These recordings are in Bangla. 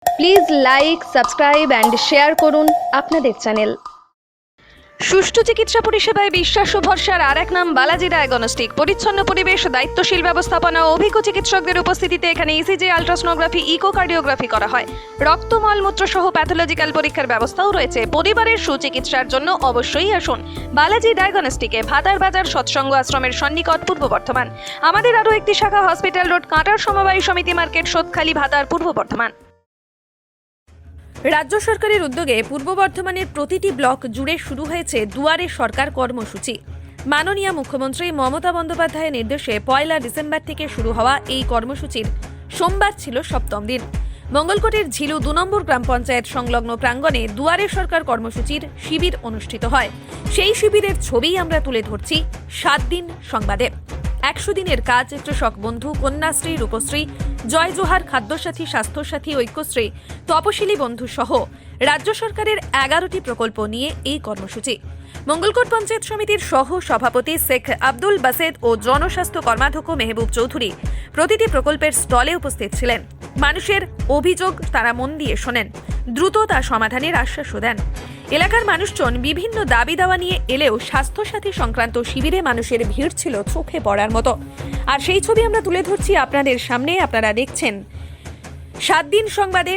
Please like, subscribe and share করুন আপনাদের চ্যানেল। সুষ্ঠু চিকিৎসা পরিষেবায় বিশ্বাস ও ভরসার আর এক নাম বালাজি ডায়াগনস্টিক। পরিচ্ছন্ন পরিবেশ, দায়িত্বশীল ব্যবস্থাপনা ও অভিজ্ঞ চিকিৎসকদের উপস্থিতিতে এখানে ইসিজি, আলট্রাসোনোগ্রাফি, ইকোকার্ডিওগ্রাফি করা হয়। রক্ত, মলমূত্র সহ প্যাথোলজিক্যাল পরীক্ষার ব্যবস্থাও রয়েছে। পরিবারের সুচিকিৎসার জন্য অবশ্যই আসুন বালাজি ডায়াগনস্টিকে, ভাতার বাজার সৎসঙ্গ আশ্রমের সন্নিকট, পূর্ব বর্ধমান। আমাদের আরও একটি শাখা হসপিটাল রোড, কাঁটার সমবায় সমিতি মার্কেট, সোদখালি, ভাতার, পূর্ব বর্ধমান। রাজ্য সরকারের উদ্যোগে পূর্ব বর্ধমানের প্রতিটি ব্লক জুড়ে শুরু হয়েছে দুয়ারে সরকার কর্মসূচি। মাননীয় মুখ্যমন্ত্রী মমতা বন্দ্যোপাধ্যায়ের নির্দেশে 1 ডিসেম্বর থেকে শুরু হওয়া এই কর্মসূচির সোমবার ছিল 7ম দিন। মঙ্গলকোটের ঝিলু 2 নম্বর গ্রাম পঞ্চায়েত সংলগ্ন প্রাঙ্গণে দুয়ারে সরকার কর্মসূচির শিবির অনুষ্ঠিত হয়। সেই শিবিরের ছবি আমরা তুলে ধরছি 7 দিন সংবাদে। 100 দিনের কাজ, কৃষক বন্ধু, কন্যাশ্রী, রূপশ্রী, জয় জোহার, খাদ্যসাথী, স্বাস্থ্যসাথী, ঐক্যশ্রী, তপশিলি বন্ধু সহ রাজ্য সরকারের 11টি প্রকল্প নিয়ে এই কর্মসূচি। মঙ্গলকোট পঞ্চায়েত সমিতির সহ সভাপতি শেখ আব্দুল বাসেদ ও জনস্বাস্থ্য কর্মাধ্যক্ষ মেহবুব চৌধুরী প্রতিটি প্রকল্পের স্টলে উপস্থিত ছিলেন। মানুষের অভিযোগ তারা মন দিয়ে শোনেন, দ্রুত তা সমাধানের আশ্বাসও দেন। এলাকার মানুষজন বিভিন্ন দাবি দাওয়া নিয়ে এলেও স্বাস্থ্যসাথী সংক্রান্ত শিবিরে মানুষের ভিড় ছিল চোখে পড়ার মতো। আর সেই ছবি আমরা তুলে ধরছি আপনাদের সামনে। আপনারা দেখছেন 7 দিন সংবাদে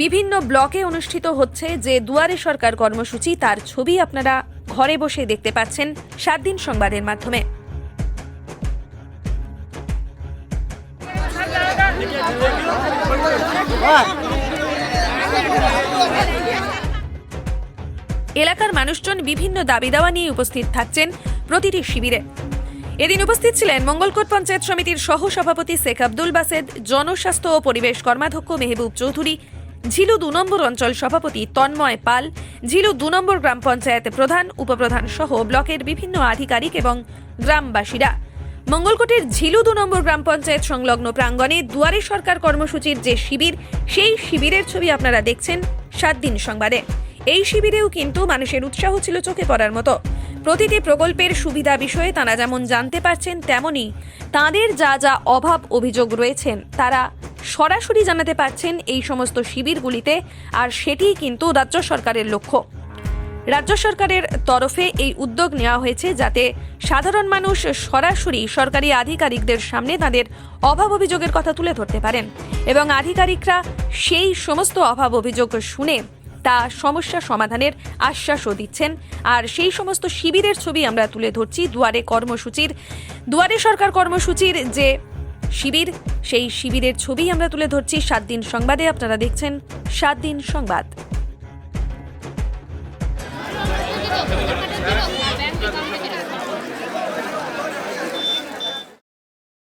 বিভিন্ন ব্লকে অনুষ্ঠিত হচ্ছে যে দুয়ারে সরকার কর্মসূচি, তার ছবি আপনারা ঘরে বসে দেখতে পাচ্ছেন 7 দিন সংবাদের মাধ্যমে। এলাকার মানুষজন বিভিন্ন দাবি দাওয়া নিয়ে উপস্থিত থাকছেন প্রতিটি শিবিরে। এদিন উপস্থিত ছিলেন মঙ্গলকোট পঞ্চায়েত সমিতির সহ সভাপতি শেখ আব্দুল বাসেদ, জনস্বাস্থ্য ও পরিবেশ কর্মাধ্যক্ষ মেহবুব চৌধুরী, ঝিলু 2 নম্বর অঞ্চল সভাপতি তন্ময় পাল, ঝিলু 2 নম্বর গ্রাম পঞ্চায়েত প্রধান, উপপ্রধান সহ ব্লকের বিভিন্ন আধিকারিক এবং গ্রামবাসীরা। মঙ্গলকোটের ঝিলু 2 নম্বর গ্রাম পঞ্চায়েত সংলগ্ন প্রাঙ্গণে দুয়ারে সরকার কর্মসূচির যে শিবির, সেই শিবিরের ছবি আপনারা দেখছেন 7 দিন সংবাদে। এই শিবিরেও কিন্তু মানুষের উৎসাহ ছিল চোখে পড়ার মতো। প্রতিটি প্রকল্পের সুবিধা বিষয়ে তারা যেমন জানতে পারছেন, তেমনি তাদের যা যা অভাব অভিযোগ রয়েছেন তারা সরাসরি জানাতে পারছেন এই সমস্ত শিবিরগুলিতে। আর সেটিই কিন্তু রাজ্য সরকারের লক্ষ্য। রাজ্য সরকারের তরফে এই উদ্যোগ নেওয়া হয়েছে যাতে সাধারণ মানুষ সরাসরি সরকারি আধিকারিকদের সামনে তাদের অভাব অভিযোগের কথা তুলে ধরতে পারেন এবং আধিকারিকরা সেই সমস্ত অভাব অভিযোগ শুনে তা সমস্যা সমাধানের আশ্বাসও দিচ্ছেন। আর সেই সমস্ত শিবিরের ছবি আমরা তুলে ধরছি দুয়ারে সরকার কর্মসূচির যে শিবির, সেই শিবিরের ছবি আমরা তুলে ধরছি 7 দিন সংবাদে। আপনারা দেখছেন 7 দিন সংবাদ।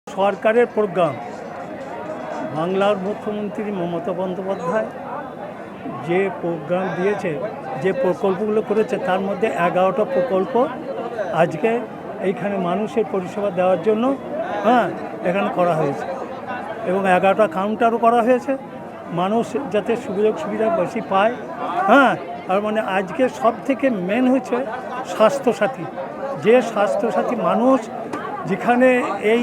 সরকারের প্রোগ্রাম, বাংলার মুখ্যমন্ত্রী মমতা বন্দ্যোপাধ্যায় যে প্রোগ্রাম দিয়েছে, যে প্রকল্পগুলো করেছে, তার মধ্যে 11টা প্রকল্প আজকে এইখানে মানুষের পরিষেবা দেওয়ার জন্য এখানে করা হয়েছে এবং 11টা কাউন্টারও করা হয়েছে, মানুষ যাতে সুযোগ সুবিধা বেশি পায়। আর মানে আজকে সব থেকে মেন হচ্ছে স্বাস্থ্যসাথী। যে স্বাস্থ্যসাথী মানুষ যেখানে এই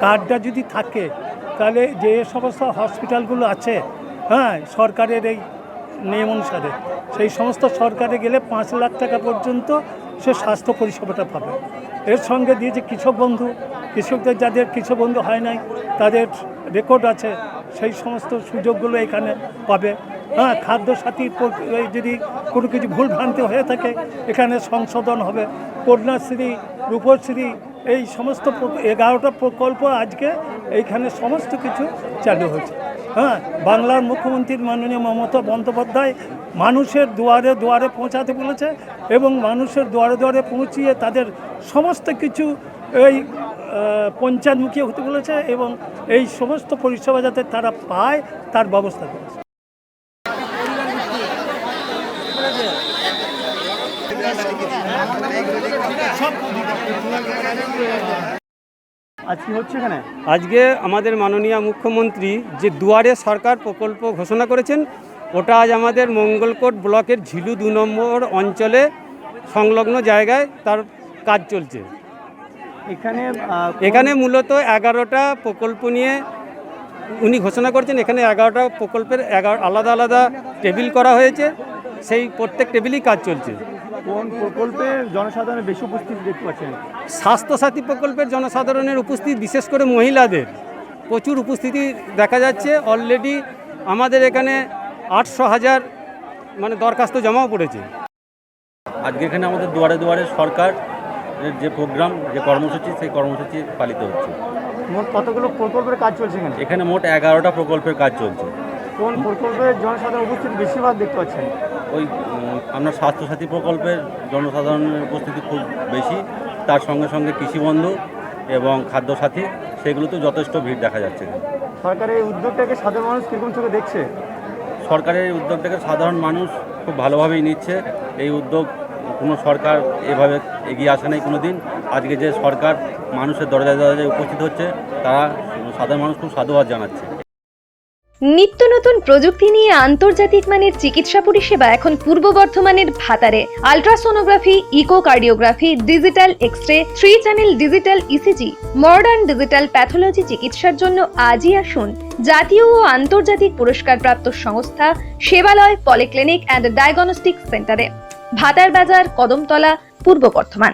কার্ডটা যদি থাকে, তাহলে যে সমস্ত হসপিটালগুলো আছে সরকারের এই নিয়ম অনুসারে, সেই সমস্ত সরকারে গেলে 5 লাখ টাকা পর্যন্ত সে স্বাস্থ্য পরিষেবাটা পাবে। এর সঙ্গে দিয়েছে কৃষক বন্ধু, কৃষকদের যাদের কৃষক বন্ধু হয় নাই তাদের রেকর্ড আছে, সেই সমস্ত সুযোগগুলো এখানে পাবে। খাদ্যসাথী যদি কোনো কিছু ভুলভ্রান্তি হয়ে থাকে এখানে সংশোধন হবে। কন্যাশ্রী, রূপশ্রী, এই সমস্ত 11টা প্রকল্প আজকে এইখানে সমস্ত কিছু চালু হয়েছে। বাংলার মুখ্যমন্ত্রী মাননীয় মমতা বন্দ্যোপাধ্যায় মানুষের দুয়ারে দুয়ারে পৌঁছাতে বলেছে এবং মানুষের দুয়ারে দুয়ারে পৌঁছিয়ে তাদের সমস্ত কিছু এই পঞ্চায়েতমুখী হতে বলেছে এবং এই সমস্ত পরিষেবা যাতে তারা পায় তার ব্যবস্থা করেছে। আজকে আমাদের মাননীয় মুখ্যমন্ত্রী যে দুয়ারে সরকার প্রকল্প ঘোষণা করেছেন, ওটা আজ আমাদের মঙ্গলকোট ব্লকের ঝিলু 2 নম্বর অঞ্চলে সংলগ্ন জায়গায় তার কাজ চলছে। এখানে মূলত 11টা প্রকল্প নিয়ে উনি ঘোষণা করেছেন এখানে 11টা প্রকল্পের আলাদা আলাদা টেবিল করা হয়েছে, সেই প্রত্যেক টেবিলেই কাজ চলছে। কোন প্রকল্পে জনসাধারণের বেশি উপস্থিতি দেখতে পাচ্ছেন? স্বাস্থ্যসাথী প্রকল্পের জনসাধারণের উপস্থিতি, বিশেষ করে মহিলাদের প্রচুর উপস্থিতি দেখা যাচ্ছে। অলরেডি আমাদের এখানে 800,000 মানে দরখাস্ত জমাও পড়েছে। আজকে এখানে আমাদের দুয়ারে দুয়ারে সরকার যে প্রোগ্রাম, যে কর্মসূচি, সেই কর্মসূচি পালিত হচ্ছে। মোট কতগুলো প্রকল্পের কাজ চলছে এখানে? এখানে মোট 11টা প্রকল্পের কাজ চলছে। কোন প্রকল্পে জনসাধারণ উপস্থিতি বেশিরভাগ দেখতে পাচ্ছেন? ওই আপনার স্বাস্থ্যসাথী প্রকল্পের জনসাধারণের উপস্থিতি খুব বেশি, তার সঙ্গে সঙ্গে কৃষিবন্ধু এবং খাদ্যসাথী, সেগুলোতেও যথেষ্ট ভিড় দেখা যাচ্ছে। সরকারের এই উদ্যোগটাকে সাধারণ মানুষ কীরকম চোখে দেখছে? সরকারের এই উদ্যোগটাকে সাধারণ মানুষ খুব ভালোভাবেই নিচ্ছে। এই উদ্যোগ কোনো সরকার এভাবে এগিয়ে আসে নাই কোনো দিন। আজকে যে সরকার মানুষের দরজায় দরজায় উপস্থিত হচ্ছে, তারা সাধারণ মানুষ খুব সাধুবাদ জানাচ্ছে। নিত্য নতুন প্রযুক্তি নিয়ে আন্তর্জাতিক মানের চিকিৎসা পরিষেবা এখন পূর্ব বর্ধমানের ভাতারে। Ultrasonography, echocardiography, digital X-ray, 3 channel digital ECG, modern digital pathology চিকিৎসার জন্য আজই আসুন জাতীয় ও আন্তর্জাতিক পুরস্কারপ্রাপ্ত সংস্থা সেবালয় পলিক্লিনিক অ্যান্ড ডায়াগনস্টিক সেন্টারে, ভাতার বাজার, কদমতলা, পূর্ব বর্ধমান।